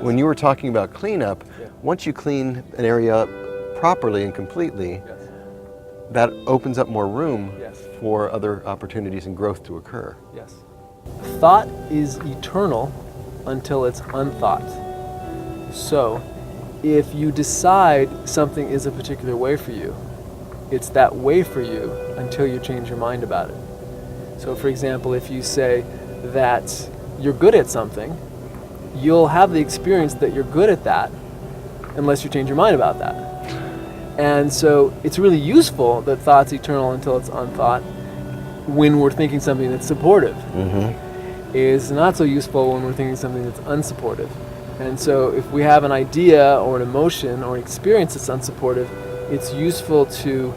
When you were talking about cleanup, once you clean an area up properly and completely, that opens up more room for other opportunities and growth to occur. Yes. Thought is eternal until it's unthought. So, if you decide something is a particular way for you, it's that way for you until you change your mind about it. So, for example, if you say that you're good at something, you'll have the experience that you're good at that unless you change your mind about that. And so it's really useful that thought's eternal until it's unthought when we're thinking something that's supportive. Is not so useful when we're thinking something that's unsupportive. And so if we have an idea or an emotion or an experience that's unsupportive, it's useful to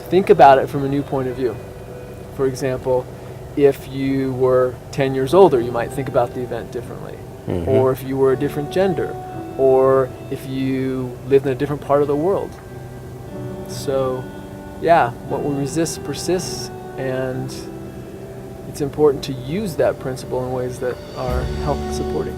think about it from a new point of view. For example, if you were 10 years older, you might think about the event differently. Or if you were a different gender, or if you lived in a different part of the world. So, yeah, what we resist persists, and it's important to use that principle in ways that are health supporting.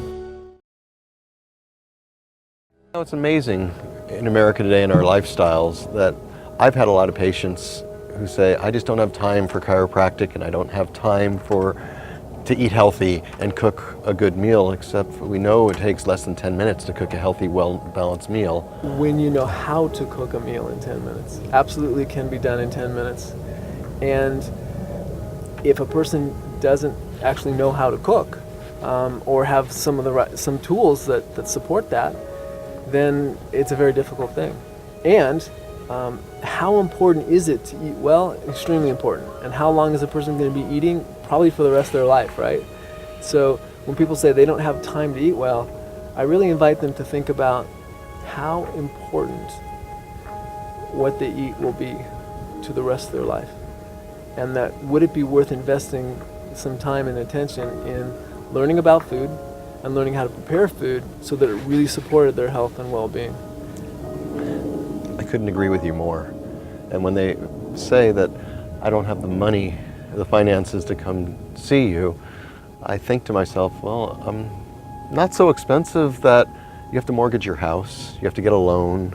It's amazing in America today in our lifestyles that I've had a lot of patients who say, I just don't have time for chiropractic and I don't have time to eat healthy and cook a good meal, except we know it takes less than 10 minutes to cook a healthy, well-balanced meal. When you know how to cook a meal in 10 minutes, absolutely can be done in 10 minutes. And if a person doesn't actually know how to cook, or have some tools that support that, then it's a very difficult thing. And how important is it to eat well? Extremely important. And how long is a person going to be eating? Probably for the rest of their life, right? So when people say they don't have time to eat well, I really invite them to think about how important what they eat will be to the rest of their life. And that would it be worth investing some time and attention in learning about food and learning how to prepare food so that it really supported their health and well-being. I couldn't agree with you more. And when they say that I don't have the money, the finances to come see you, I think to myself, well, I'm not so expensive that you have to mortgage your house, you have to get a loan,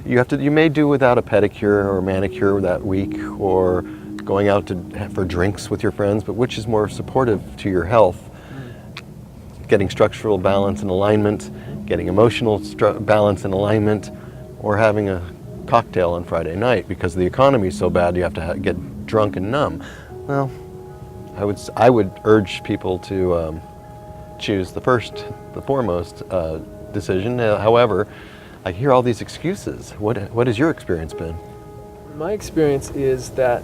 you may do without a pedicure or manicure that week, or going out for drinks with your friends, but which is more supportive to your health? Getting structural balance and alignment, getting emotional balance and alignment, or having a cocktail on Friday night because the economy is so bad you have to get drunk and numb. Well, I would urge people to choose the foremost decision. However, I hear all these excuses. What has your experience been? My experience is that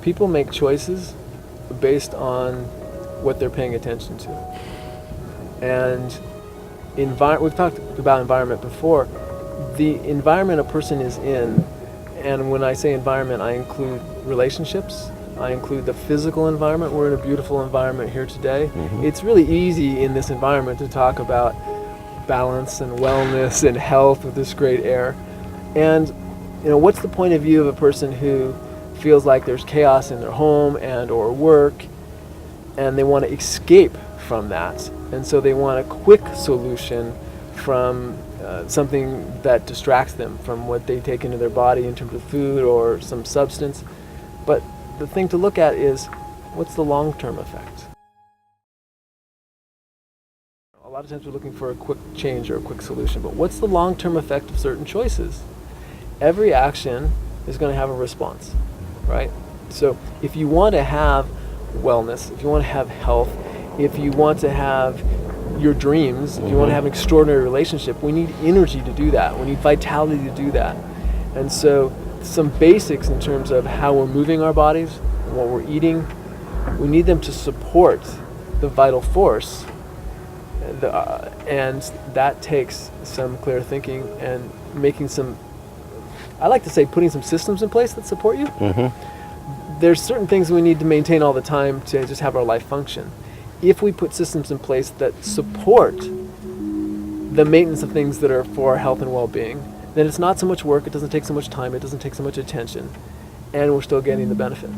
people make choices based on what they're paying attention to. And we've talked about environment before. The environment a person is in, and when I say environment, I include relationships, I include the physical environment. We're in a beautiful environment here today. It's really easy in this environment to talk about balance and wellness and health with this great air. And what's the point of view of a person who feels like there's chaos in their home and or work, and they want to escape from that, and so they want a quick solution from something that distracts them from what they take into their body in terms of food or some substance. But the thing to look at is, what's the long-term effect? A lot of times we're looking for a quick change or a quick solution, but what's the long-term effect of certain choices? Every action is going to have a response, right? So if you want to have wellness, if you want to have health, if you want to have your dreams, if you want to have an extraordinary relationship, we need energy to do that. We need vitality to do that. And so some basics in terms of how we're moving our bodies and what we're eating, we need them to support the vital force. And that takes some clear thinking and making some, I like to say, putting some systems in place that support you. There's certain things we need to maintain all the time to just have our life function. If we put systems in place that support the maintenance of things that are for our health and well-being, then it's not so much work, it doesn't take so much time, it doesn't take so much attention, and we're still getting the benefit.